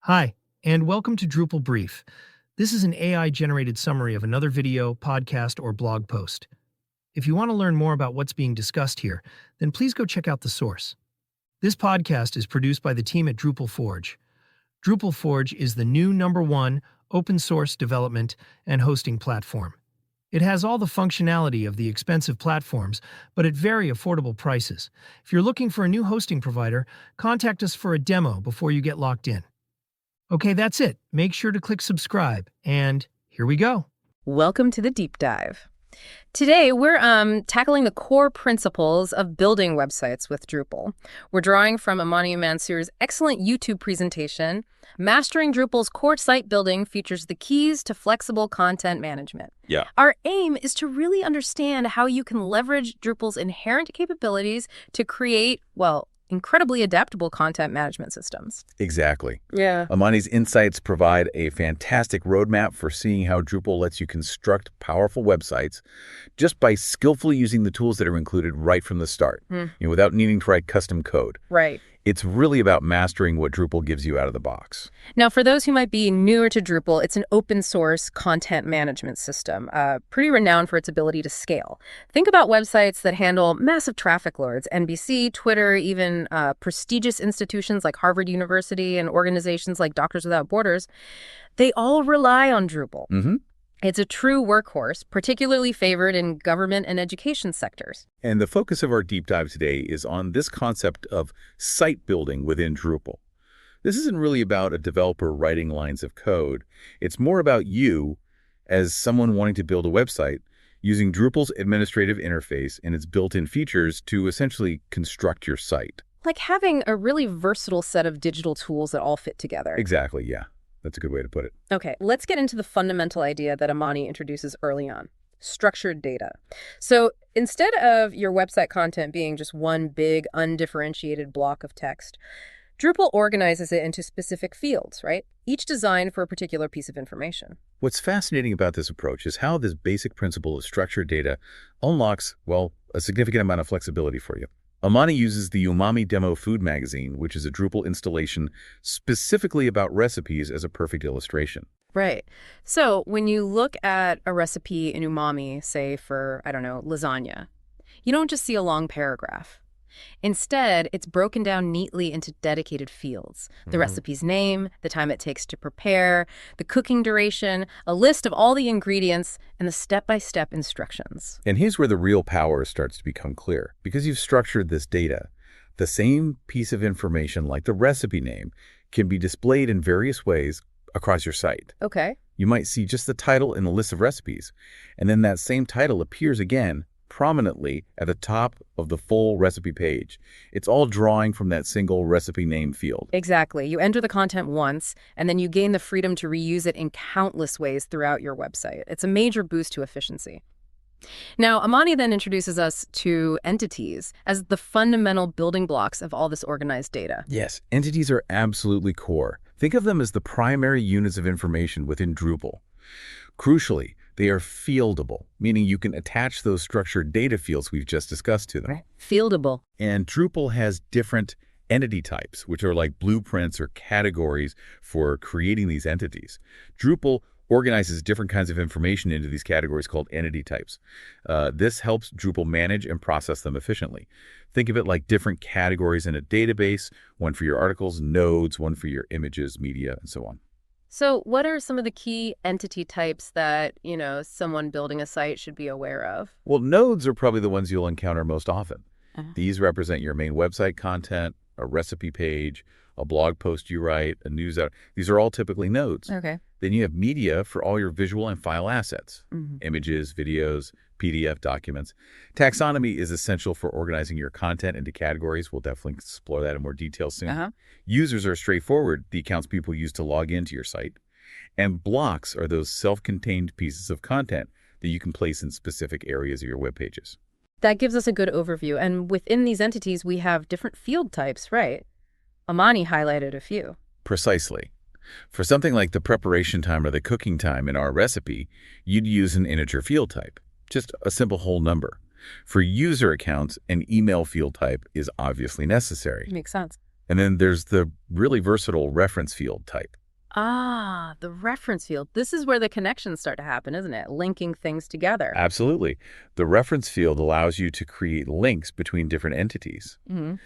Hi, and welcome to Drupal Brief. This is an AI-generated summary of another video, podcast, or blog post. If you want to learn more about what's being discussed here, then please go check out the source. This podcast is produced by the team at Drupal Forge. Drupal Forge is the new #1 open-source development and hosting platform. It has all the functionality of the expensive platforms, but at very affordable prices. If you're looking for a new hosting provider, contact us for a demo before you get locked in. Okay, that's it. Make sure to click subscribe, and here we go. Welcome to the deep dive. Today, we're tackling the core principles of building websites with Drupal. We're drawing from Amani Mansour's excellent YouTube presentation, Mastering Drupal's Core Site Building Features the Keys to Flexible Content Management. Yeah. Our aim is to really understand how you can leverage Drupal's inherent capabilities to create, incredibly adaptable content management systems. Exactly. Yeah. Amani's insights provide a fantastic roadmap for seeing how Drupal lets you construct powerful websites just by skillfully using the tools that are included right from the start, without needing to write custom code. Right. It's really about mastering what Drupal gives you out of the box. Now, for those who might be newer to Drupal, it's an open-source content management system, pretty renowned for its ability to scale. Think about websites that handle massive traffic loads, NBC, Twitter, even prestigious institutions like Harvard University and organizations like Doctors Without Borders. They all rely on Drupal. It's a true workhorse, particularly favored in government and education sectors. And the focus of our deep dive today is on this concept of site building within Drupal. This isn't really about a developer writing lines of code. It's more about you, as someone wanting to build a website, using Drupal's administrative interface and its built-in features to essentially construct your site. Like having a really versatile set of digital tools that all fit together. Exactly, yeah. That's a good way to put it. Okay, let's get into the fundamental idea that Amani introduces early on, structured data. So instead of your website content being just one big, undifferentiated block of text, Drupal organizes it into specific fields, right? Each designed for a particular piece of information. What's fascinating about this approach is how this basic principle of structured data unlocks, a significant amount of flexibility for you. Amani uses the Umami Demo Food Magazine, which is a Drupal installation specifically about recipes, as a perfect illustration. Right. So when you look at a recipe in Umami, say for, lasagna, you don't just see a long paragraph. Instead, it's broken down neatly into dedicated fields. The recipe's name, the time it takes to prepare, the cooking duration, a list of all the ingredients, and the step-by-step instructions. And here's where the real power starts to become clear. Because you've structured this data, the same piece of information, like the recipe name, can be displayed in various ways across your site. Okay. You might see just the title in the list of recipes, and then that same title appears again prominently at the top of the full recipe page. It's all drawing from that single recipe name field. Exactly. You enter the content once, and then you gain the freedom to reuse it in countless ways throughout your website. It's a major boost to efficiency. Now, Amani then introduces us to entities as the fundamental building blocks of all this organized data. Yes, entities are absolutely core. Think of them as the primary units of information within Drupal. Crucially, they are fieldable, meaning you can attach those structured data fields we've just discussed to them. Right. Fieldable. And Drupal has different entity types, which are like blueprints or categories for creating these entities. Drupal organizes different kinds of information into these categories called entity types. This helps Drupal manage and process them efficiently. Think of it like different categories in a database, one for your articles, nodes, one for your images, media, and so on. So what are some of the key entity types that, someone building a site should be aware of? Well, nodes are probably the ones you'll encounter most often. These represent your main website content, a recipe page, a blog post you write, a newsletter. These are all typically nodes. Okay. Then you have media for all your visual and file assets, images, videos, PDF documents. Taxonomy is essential for organizing your content into categories. We'll definitely explore that in more detail soon. Users are straightforward, the accounts people use to log into your site. And blocks are those self-contained pieces of content that you can place in specific areas of your web pages. That gives us a good overview. And within these entities, we have different field types, right? Amani highlighted a few. Precisely. For something like the preparation time or the cooking time in our recipe, you'd use an integer field type, just a simple whole number. For user accounts, an email field type is obviously necessary. Makes sense. And then there's the really versatile reference field type. Ah, the reference field. This is where the connections start to happen, isn't it? Linking things together. Absolutely. The reference field allows you to create links between different entities.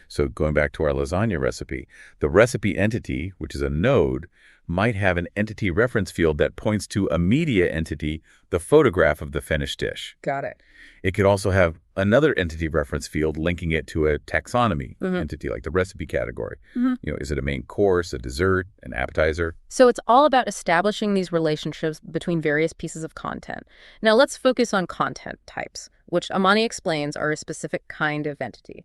So going back to our lasagna recipe, the recipe entity, which is a node, might have an entity reference field that points to a media entity, the photograph of the finished dish. Got it. It could also have another entity reference field linking it to a taxonomy entity, like the recipe category. Is it a main course, a dessert, an appetizer? So it's all about establishing these relationships between various pieces of content. Now let's focus on content types, which Amani explains are a specific kind of entity.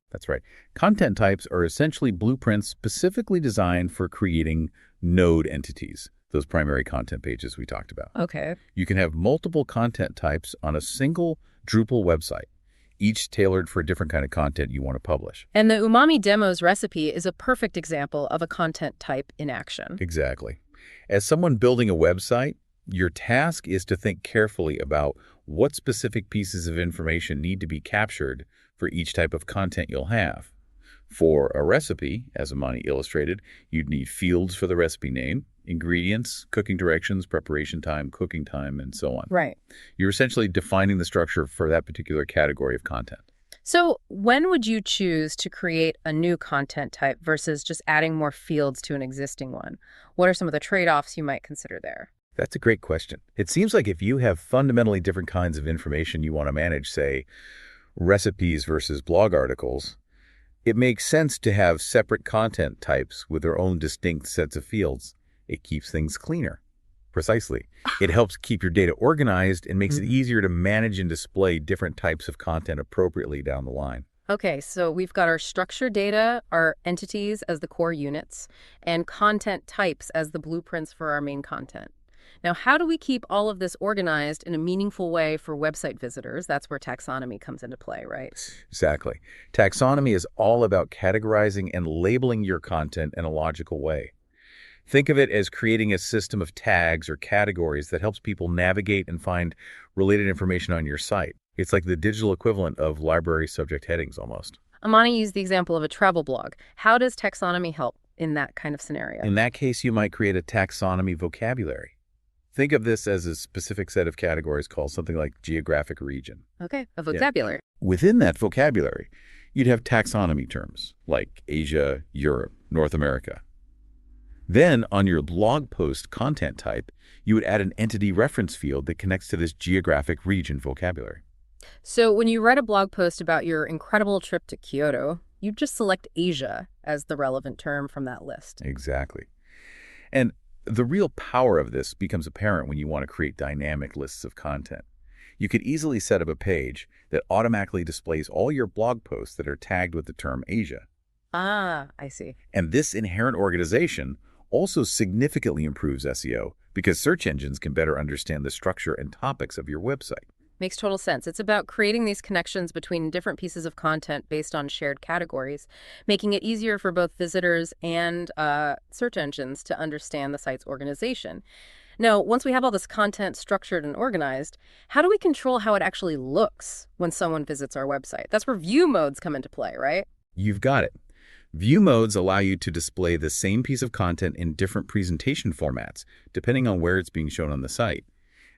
That's right. Content types are essentially blueprints specifically designed for creating node entities, those primary content pages we talked about. Okay. You can have multiple content types on a single Drupal website, each tailored for a different kind of content you want to publish. And the Umami Demos recipe is a perfect example of a content type in action. Exactly. As someone building a website, your task is to think carefully about what specific pieces of information need to be captured for each type of content you'll have. For a recipe, as Amani illustrated, you'd need fields for the recipe name, ingredients, cooking directions, preparation time, cooking time, and so on. Right. You're essentially defining the structure for that particular category of content. So when would you choose to create a new content type versus just adding more fields to an existing one? What are some of the trade-offs you might consider there? That's a great question. It seems like if you have fundamentally different kinds of information you want to manage, say, recipes versus blog articles, it makes sense to have separate content types with their own distinct sets of fields. It keeps things cleaner. Precisely. It helps keep your data organized and makes it easier to manage and display different types of content appropriately down the line. Okay, so we've got our structured data, our entities as the core units, and content types as the blueprints for our main content. Now, how do we keep all of this organized in a meaningful way for website visitors? That's where taxonomy comes into play, right? Exactly. Taxonomy is all about categorizing and labeling your content in a logical way. Think of it as creating a system of tags or categories that helps people navigate and find related information on your site. It's like the digital equivalent of library subject headings almost. Amani used the example of a travel blog. How does taxonomy help in that kind of scenario? In that case, you might create a taxonomy vocabulary. Think of this as a specific set of categories called something like geographic region. Okay, a vocabulary. Within that vocabulary, you'd have taxonomy terms like Asia, Europe, North America. Then, on your blog post content type, you would add an entity reference field that connects to this geographic region vocabulary. So when you write a blog post about your incredible trip to Kyoto, you just select Asia as the relevant term from that list. Exactly. And the real power of this becomes apparent when you want to create dynamic lists of content. You could easily set up a page that automatically displays all your blog posts that are tagged with the term Asia. Ah, I see. And this inherent organization also significantly improves SEO because search engines can better understand the structure and topics of your website. Makes total sense. It's about creating these connections between different pieces of content based on shared categories, making it easier for both visitors and search engines to understand the site's organization. Now, once we have all this content structured and organized, how do we control how it actually looks when someone visits our website? That's where view modes come into play, right? You've got it. View modes allow you to display the same piece of content in different presentation formats, depending on where it's being shown on the site.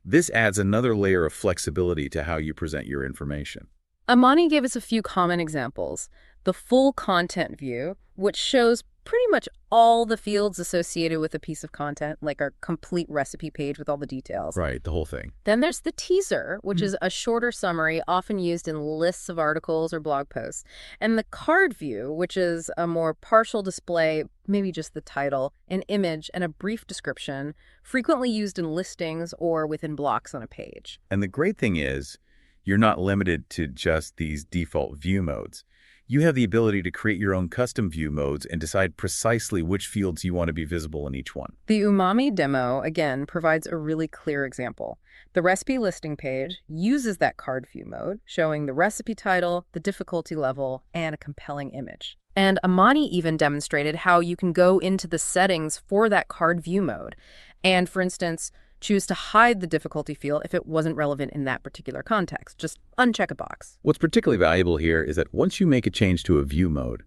This adds another layer of flexibility to how you present your information. Amani gave us a few common examples. The full content view, which shows pretty much all the fields associated with a piece of content, like our complete recipe page with all the details. Right, the whole thing. Then there's the teaser, which is a shorter summary often used in lists of articles or blog posts. And the card view, which is a more partial display, maybe just the title, an image, and a brief description, frequently used in listings or within blocks on a page. And the great thing is, you're not limited to just these default view modes. You have the ability to create your own custom view modes and decide precisely which fields you want to be visible in each one. The Umami demo, again, provides a really clear example. The recipe listing page uses that card view mode, showing the recipe title, the difficulty level, and a compelling image. And Amani even demonstrated how you can go into the settings for that card view mode and, for instance, choose to hide the difficulty field if it wasn't relevant in that particular context. Just uncheck a box. What's particularly valuable here is that once you make a change to a view mode,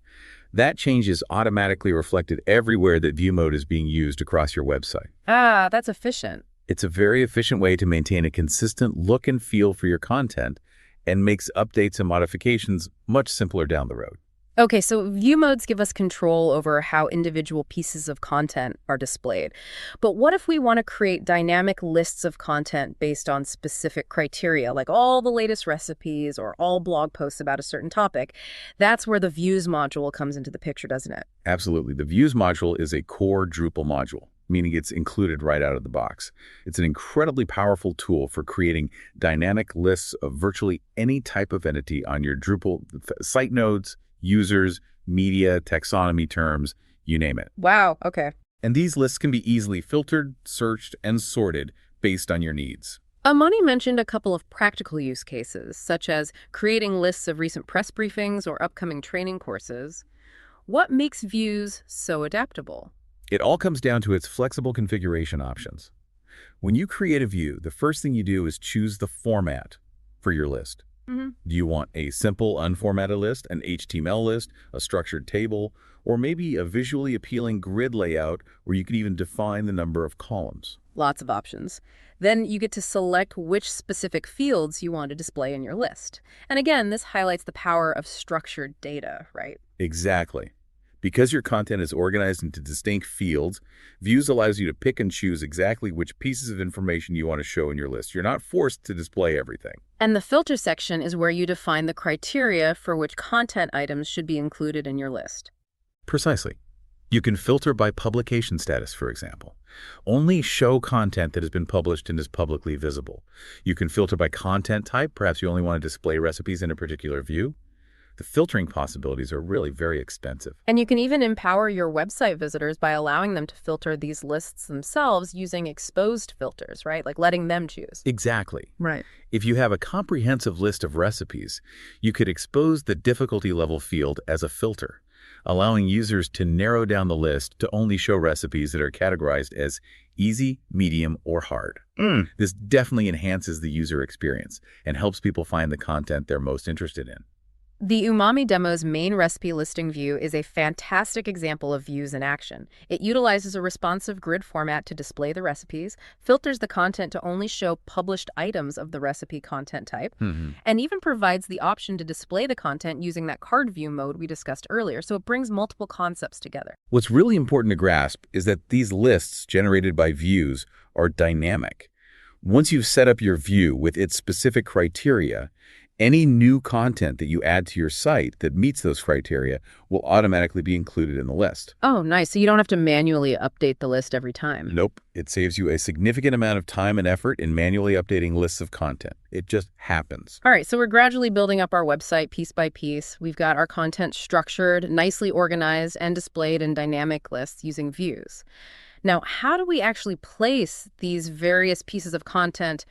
That change is automatically reflected everywhere that view mode is being used across your website. Ah, that's efficient. It's a very efficient way to maintain a consistent look and feel for your content and makes updates and modifications much simpler down the road. Okay, so view modes give us control over how individual pieces of content are displayed. But what if we want to create dynamic lists of content based on specific criteria, like all the latest recipes or all blog posts about a certain topic? That's where the views module comes into the picture, doesn't it? Absolutely. The views module is a core Drupal module, meaning it's included right out of the box. It's an incredibly powerful tool for creating dynamic lists of virtually any type of entity on your Drupal site nodes, users, media, taxonomy terms, you name it. Wow, okay. And these lists can be easily filtered, searched, and sorted based on your needs. Amani mentioned a couple of practical use cases, such as creating lists of recent press briefings or upcoming training courses. What makes views so adaptable? It all comes down to its flexible configuration options. When you create a view, the first thing you do is choose the format for your list. Do you want a simple, unformatted list, an HTML list, a structured table, or maybe a visually appealing grid layout where you can even define the number of columns? Lots of options. Then you get to select which specific fields you want to display in your list. And again, this highlights the power of structured data, right? Exactly. Because your content is organized into distinct fields, Views allows you to pick and choose exactly which pieces of information you want to show in your list. You're not forced to display everything. And the filter section is where you define the criteria for which content items should be included in your list. Precisely. You can filter by publication status, for example. Only show content that has been published and is publicly visible. You can filter by content type. Perhaps you only want to display recipes in a particular view. The filtering possibilities are really very expensive. And you can even empower your website visitors by allowing them to filter these lists themselves using exposed filters, right? Like letting them choose. Exactly. Right. If you have a comprehensive list of recipes, you could expose the difficulty level field as a filter, allowing users to narrow down the list to only show recipes that are categorized as easy, medium, or hard. This definitely enhances the user experience and helps people find the content they're most interested in. The Umami Demo's main recipe listing view is a fantastic example of views in action. It utilizes a responsive grid format to display the recipes, filters the content to only show published items of the recipe content type, and even provides the option to display the content using that card view mode we discussed earlier, so it brings multiple concepts together. What's really important to grasp is that these lists generated by views are dynamic. Once you've set up your view with its specific criteria, any new content that you add to your site that meets those criteria will automatically be included in the list. Oh, nice. So you don't have to manually update the list every time. Nope. It saves you a significant amount of time and effort in manually updating lists of content. It just happens. All right, so we're gradually building up our website piece by piece. We've got our content structured, nicely organized, and displayed in dynamic lists using views. Now, how do we actually place these various pieces of content,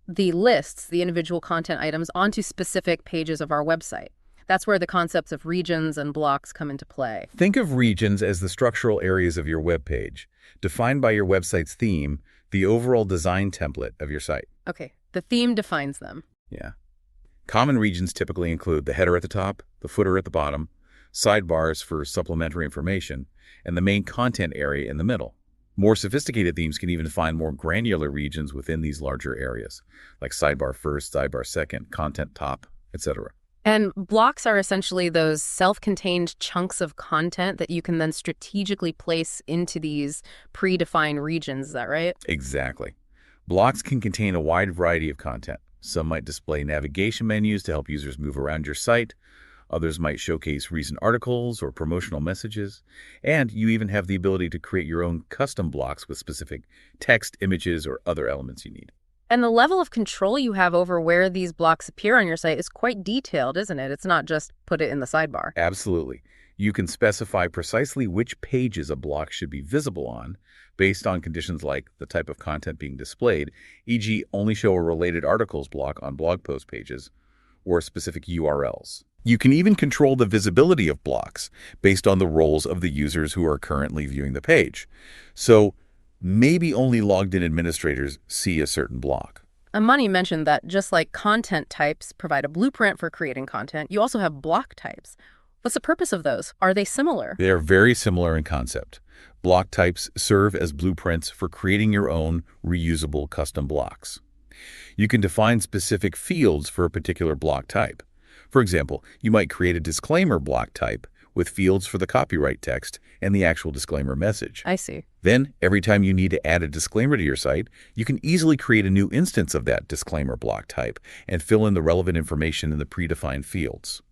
the lists, the individual content items, onto specific pages of our website? That's where the concepts of regions and blocks come into play. Think of regions as the structural areas of your web page, defined by your website's theme, the overall design template of your site. Okay, the theme defines them. Yeah. Common regions typically include the header at the top, the footer at the bottom, sidebars for supplementary information, and the main content area in the middle. More sophisticated themes can even define more granular regions within these larger areas, like sidebar first, sidebar second, content top, etc. And blocks are essentially those self-contained chunks of content that you can then strategically place into these predefined regions. Is that right? Exactly. Blocks can contain a wide variety of content. Some might display navigation menus to help users move around your site. Others might showcase recent articles or promotional messages. And you even have the ability to create your own custom blocks with specific text, images, or other elements you need. And the level of control you have over where these blocks appear on your site is quite detailed, isn't it? It's not just put it in the sidebar. Absolutely. You can specify precisely which pages a block should be visible on based on conditions like the type of content being displayed, e.g. only show a related articles block on blog post pages or specific URLs. You can even control the visibility of blocks based on the roles of the users who are currently viewing the page. So maybe only logged-in administrators see a certain block. Amani mentioned that just like content types provide a blueprint for creating content, you also have block types. What's the purpose of those? Are they similar? They are very similar in concept. Block types serve as blueprints for creating your own reusable custom blocks. You can define specific fields for a particular block type. For example, you might create a disclaimer block type with fields for the copyright text and the actual disclaimer message. I see. Then, every time you need to add a disclaimer to your site, you can easily create a new instance of that disclaimer block type and fill in the relevant information in the predefined fields.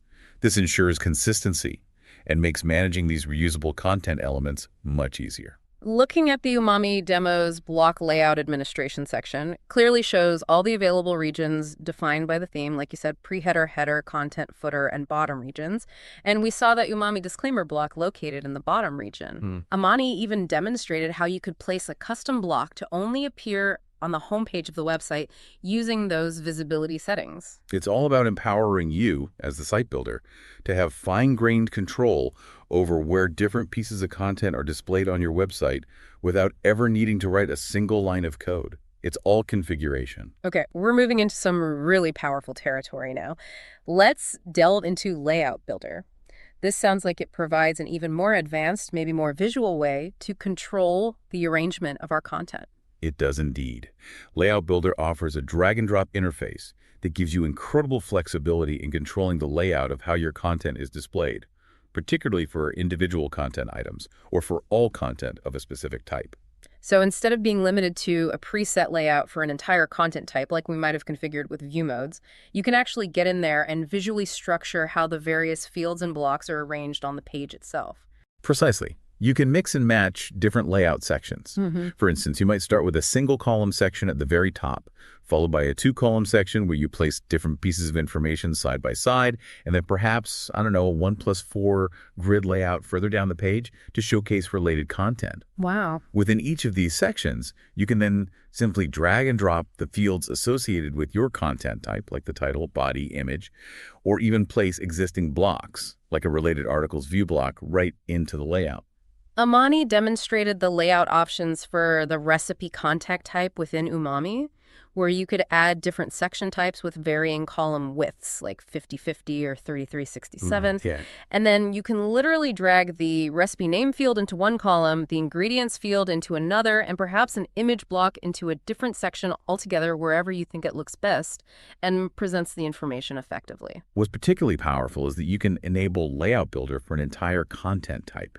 This ensures consistency and makes managing these reusable content elements much easier. Looking at the Umami Demo's block layout administration section clearly shows all the available regions defined by the theme, like you said, pre-header, header, content, footer, and bottom regions. And we saw that Umami disclaimer block located in the bottom region. Amani even demonstrated how you could place a custom block to only appear on the homepage of the website using those visibility settings. It's all about empowering you, as the site builder, to have fine-grained control over where different pieces of content are displayed on your website without ever needing to write a single line of code. It's all configuration. Okay, we're moving into some really powerful territory now. Let's delve into Layout Builder. This sounds like it provides an even more advanced, maybe more visual way to control the arrangement of our content. It does indeed. Layout Builder offers a drag-and-drop interface that gives you incredible flexibility in controlling the layout of how your content is displayed, particularly for individual content items or for all content of a specific type. So instead of being limited to a preset layout for an entire content type like we might have configured with view modes, you can actually get in there and visually structure how the various fields and blocks are arranged on the page itself. Precisely. You can mix and match different layout sections. For instance, you might start with a single column section at the very top, followed by a two-column section where you place different pieces of information side by side, and then perhaps, a 1+4 grid layout further down the page to showcase related content. Wow. Within each of these sections, you can then simply drag and drop the fields associated with your content type, like the title, body, image, or even place existing blocks, like a related articles view block, right into the layout. Amani demonstrated the layout options for the recipe contact type within Umami, where you could add different section types with varying column widths, like 50/50 or 33/67. And then you can literally drag the recipe name field into one column, the ingredients field into another, and perhaps an image block into a different section altogether wherever you think it looks best and presents the information effectively. What's particularly powerful is that you can enable Layout Builder for an entire content type,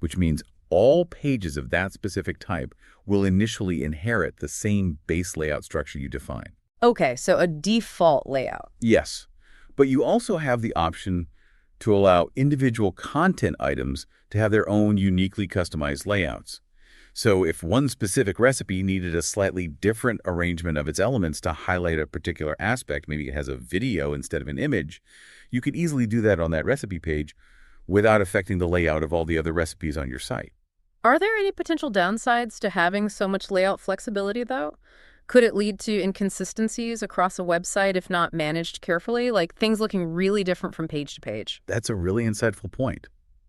which means all pages of that specific type will initially inherit the same base layout structure you define. Okay, so a default layout. Yes, but you also have the option to allow individual content items to have their own uniquely customized layouts. So if one specific recipe needed a slightly different arrangement of its elements to highlight a particular aspect, maybe it has a video instead of an image, you could easily do that on that recipe page without affecting the layout of all the other recipes on your site. Are there any potential downsides to having so much layout flexibility, though? Could it lead to inconsistencies across a website if not managed carefully, like things looking really different from page to page? That's a really insightful point.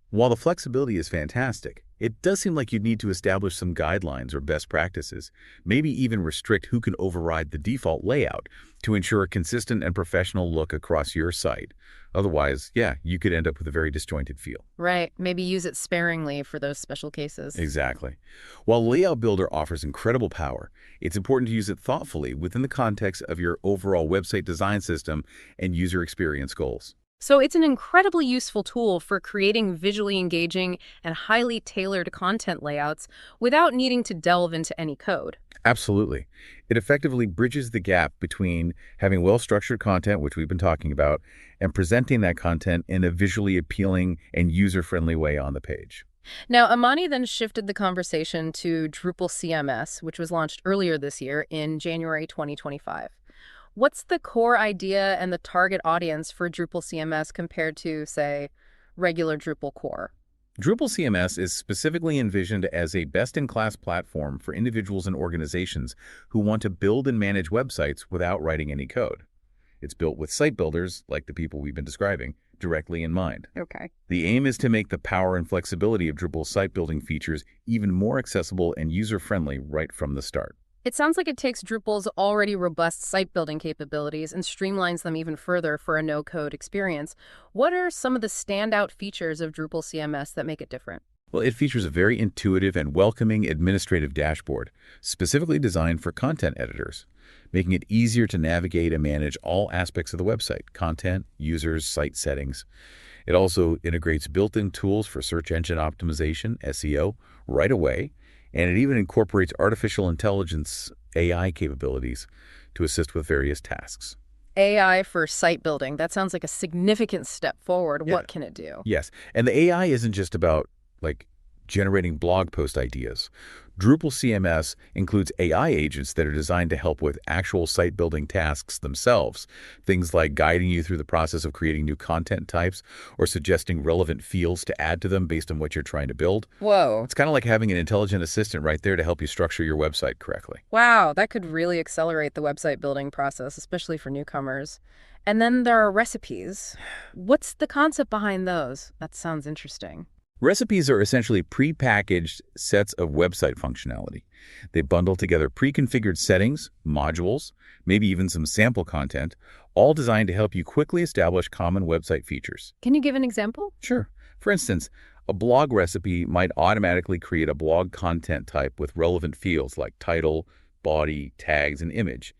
While the flexibility is fantastic, it does seem like you'd need to establish some guidelines or best practices, maybe even restrict who can override the default layout to ensure a consistent and professional look across your site. Otherwise, you could end up with a very disjointed feel. Right. Maybe use it sparingly for those special cases. Exactly. While Layout Builder offers incredible power, it's important to use it thoughtfully within the context of your overall website design system and user experience goals. So it's an incredibly useful tool for creating visually engaging and highly tailored content layouts without needing to delve into any code. Absolutely. It effectively bridges the gap between having well-structured content, which we've been talking about, and presenting that content in a visually appealing and user-friendly way on the page. Now, Amani then shifted the conversation to Drupal CMS, which was launched earlier this year in January 2025. What's the core idea and the target audience for Drupal CMS compared to, say, regular Drupal core? Drupal CMS is specifically envisioned as a best-in-class platform for individuals and organizations who want to build and manage websites without writing any code. It's built with site builders, like the people we've been describing, directly in mind. Okay. The aim is to make the power and flexibility of Drupal's site building features even more accessible and user-friendly right from the start. It sounds like it takes Drupal's already robust site building capabilities and streamlines them even further for a no-code experience. What are some of the standout features of Drupal CMS that make it different? Well, it features a very intuitive and welcoming administrative dashboard, specifically designed for content editors, making it easier to navigate and manage all aspects of the website: content, users, site settings. It also integrates built-in tools for search engine optimization, SEO, right away, and it even incorporates artificial intelligence AI capabilities to assist with various tasks. AI for site building. That sounds like a significant step forward. Yeah. What can it do? Yes, and the AI isn't just about generating blog post ideas. Drupal CMS includes AI agents that are designed to help with actual site building tasks themselves. Things like guiding you through the process of creating new content types or suggesting relevant fields to add to them based on what you're trying to build. Whoa. It's kind of like having an intelligent assistant right there to help you structure your website correctly. Wow, that could really accelerate the website building process, especially for newcomers. And then there are recipes. What's the concept behind those? That sounds interesting. Recipes are essentially pre-packaged sets of website functionality. They bundle together pre-configured settings, modules, maybe even some sample content, all designed to help you quickly establish common website features. Can you give an example? Sure. For instance, a blog recipe might automatically create a blog content type with relevant fields like title, body, tags, and image.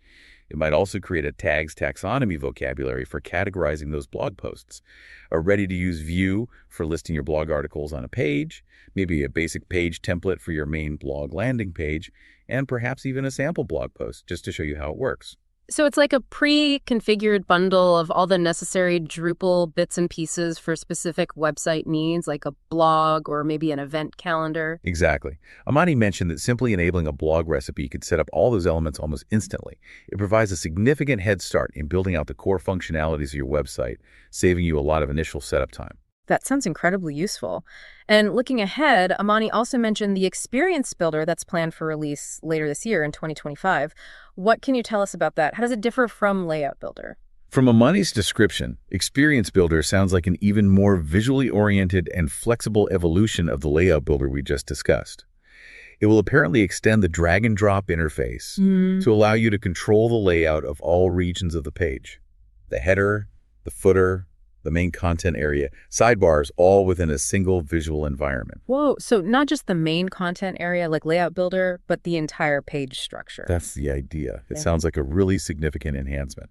It might also create a tags taxonomy vocabulary for categorizing those blog posts, a ready-to-use view for listing your blog articles on a page, maybe a basic page template for your main blog landing page, and perhaps even a sample blog post just to show you how it works. So it's like a pre-configured bundle of all the necessary Drupal bits and pieces for specific website needs, like a blog or maybe an event calendar. Exactly. Amani mentioned that simply enabling a blog recipe could set up all those elements almost instantly. It provides a significant head start in building out the core functionalities of your website, saving you a lot of initial setup time. That sounds incredibly useful. And looking ahead, Amani also mentioned the Experience Builder that's planned for release later this year in 2025. What can you tell us about that? How does it differ from Layout Builder? From Amani's description, Experience Builder sounds like an even more visually oriented and flexible evolution of the Layout Builder we just discussed. It will apparently extend the drag-and-drop interface to allow you to control the layout of all regions of the page. The header, the footer, the main content area, sidebars, all within a single visual environment. Whoa, so not just the main content area like Layout Builder, but the entire page structure. That's the idea. It Yeah. sounds like a really significant enhancement.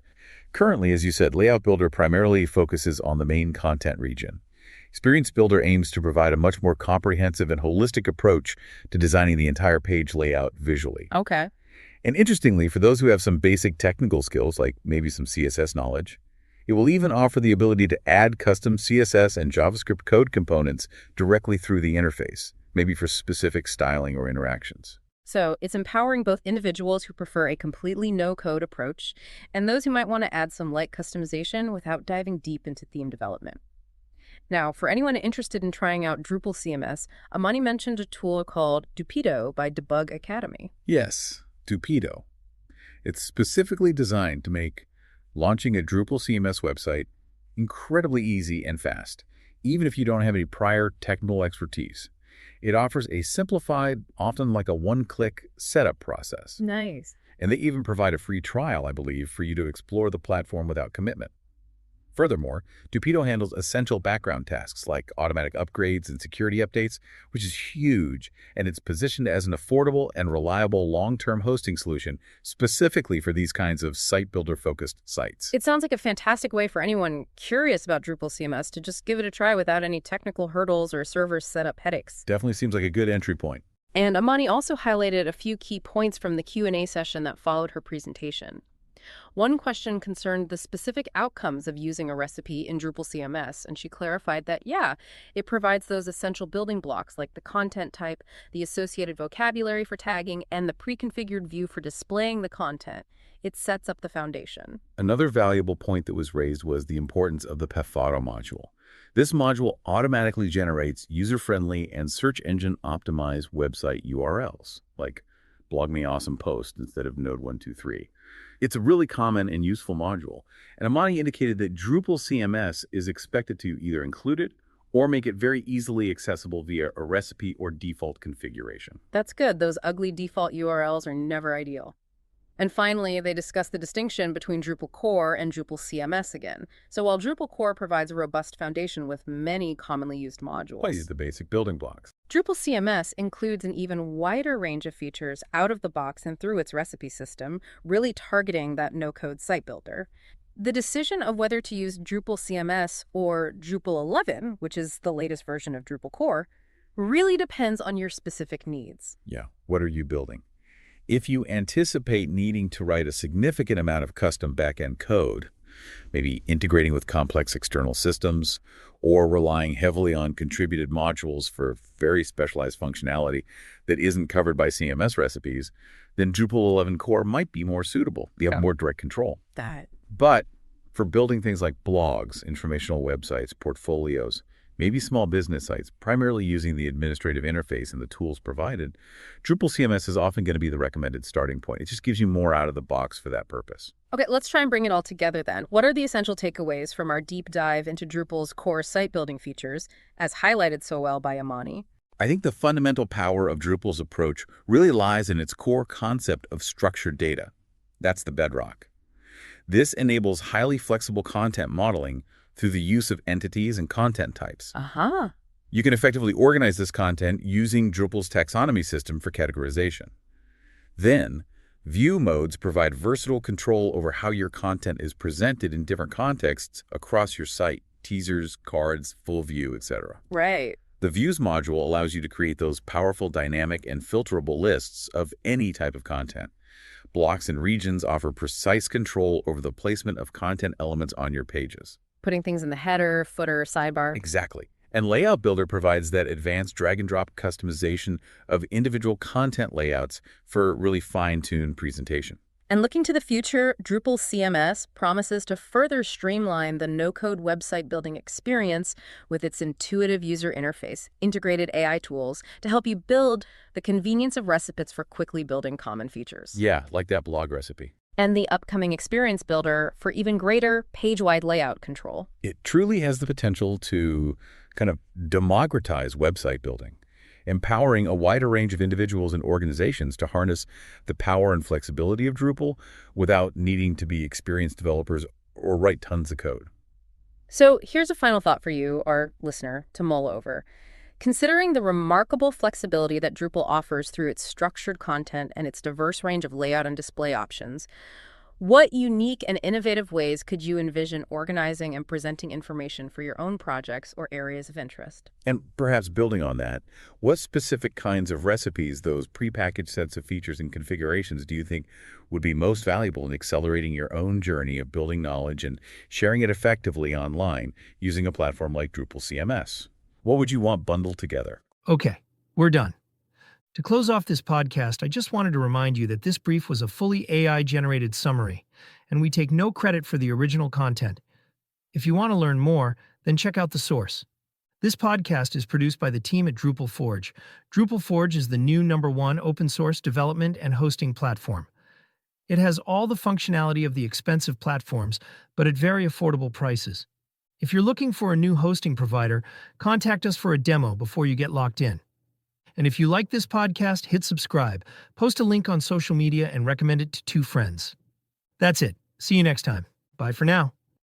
Currently, as you said, Layout Builder primarily focuses on the main content region. Experience Builder aims to provide a much more comprehensive and holistic approach to designing the entire page layout visually. Okay. And interestingly, for those who have some basic technical skills, like maybe some CSS knowledge, it will even offer the ability to add custom CSS and JavaScript code components directly through the interface, maybe for specific styling or interactions. So it's empowering both individuals who prefer a completely no-code approach and those who might want to add some light customization without diving deep into theme development. Now, for anyone interested in trying out Drupal CMS, Amani mentioned a tool called Dupido by Debug Academy. Yes, Dupido. It's specifically designed to make launching a Drupal CMS website incredibly easy and fast, even if you don't have any prior technical expertise. It offers a simplified, often like a one-click setup process. Nice. And they even provide a free trial, I believe, for you to explore the platform without commitment. Furthermore, Dupido handles essential background tasks like automatic upgrades and security updates, which is huge, and it's positioned as an affordable and reliable long-term hosting solution specifically for these kinds of site builder-focused sites. It sounds like a fantastic way for anyone curious about Drupal CMS to just give it a try without any technical hurdles or server setup headaches. Definitely seems like a good entry point. And Amani also highlighted a few key points from the Q&A session that followed her presentation. One question concerned the specific outcomes of using a recipe in Drupal CMS, and she clarified that, it provides those essential building blocks like the content type, the associated vocabulary for tagging, and the pre-configured view for displaying the content. It sets up the foundation. Another valuable point that was raised was the importance of the Pefado module. This module automatically generates user-friendly and search engine optimized website URLs, like Blog Me Awesome Post instead of Node123. It's a really common and useful module, and Amani indicated that Drupal CMS is expected to either include it or make it very easily accessible via a recipe or default configuration. That's good. Those ugly default URLs are never ideal. And finally, they discuss the distinction between Drupal core and Drupal CMS again. So while Drupal core provides a robust foundation with many commonly used modules, Plays the basic building blocks. Drupal CMS includes an even wider range of features out of the box and through its recipe system, really targeting that no-code site builder. The decision of whether to use Drupal CMS or Drupal 11, which is the latest version of Drupal core, really depends on your specific needs. Yeah, what are you building? If you anticipate needing to write a significant amount of custom backend code, maybe integrating with complex external systems, or relying heavily on contributed modules for very specialized functionality that isn't covered by CMS recipes, then Drupal 11 core might be more suitable. You have more direct control. But for building things like blogs, informational websites, portfolios, maybe small business sites, primarily using the administrative interface and the tools provided, Drupal CMS is often going to be the recommended starting point. It just gives you more out of the box for that purpose. Okay, let's try and bring it all together then. What are the essential takeaways from our deep dive into Drupal's core site building features, as highlighted so well by Amani? I think the fundamental power of Drupal's approach really lies in its core concept of structured data. That's the bedrock. This enables highly flexible content modeling through the use of entities and content types. You can effectively organize this content using Drupal's taxonomy system for categorization. Then, view modes provide versatile control over how your content is presented in different contexts across your site, teasers, cards, full view, etc. Right. The Views module allows you to create those powerful dynamic and filterable lists of any type of content. Blocks and regions offer precise control over the placement of content elements on your pages. Putting things in the header, footer, sidebar. Exactly. And Layout Builder provides that advanced drag-and-drop customization of individual content layouts for really fine-tuned presentation. And looking to the future, Drupal CMS promises to further streamline the no-code website building experience with its intuitive user interface, integrated AI tools to help you build the convenience of recipes for quickly building common features. Yeah, like that blog recipe. And the upcoming Experience Builder for even greater page-wide layout control. It truly has the potential to kind of democratize website building, empowering a wider range of individuals and organizations to harness the power and flexibility of Drupal without needing to be experienced developers or write tons of code. So here's a final thought for you, our listener, to mull over. Considering the remarkable flexibility that Drupal offers through its structured content and its diverse range of layout and display options, what unique and innovative ways could you envision organizing and presenting information for your own projects or areas of interest? And perhaps building on that, what specific kinds of recipes, those prepackaged sets of features and configurations, do you think would be most valuable in accelerating your own journey of building knowledge and sharing it effectively online using a platform like Drupal CMS? What would you want bundled together? Okay, we're done. To close off this podcast, I just wanted to remind you that this brief was a fully AI-generated summary, and we take no credit for the original content. If you want to learn more, then check out the source. This podcast is produced by the team at Drupal Forge. Drupal Forge is the new #1 open-source development and hosting platform. It has all the functionality of the expensive platforms, but at very affordable prices. If you're looking for a new hosting provider, contact us for a demo before you get locked in. And if you like this podcast, hit subscribe, post a link on social media, and recommend it to 2 friends. That's it. See you next time. Bye for now.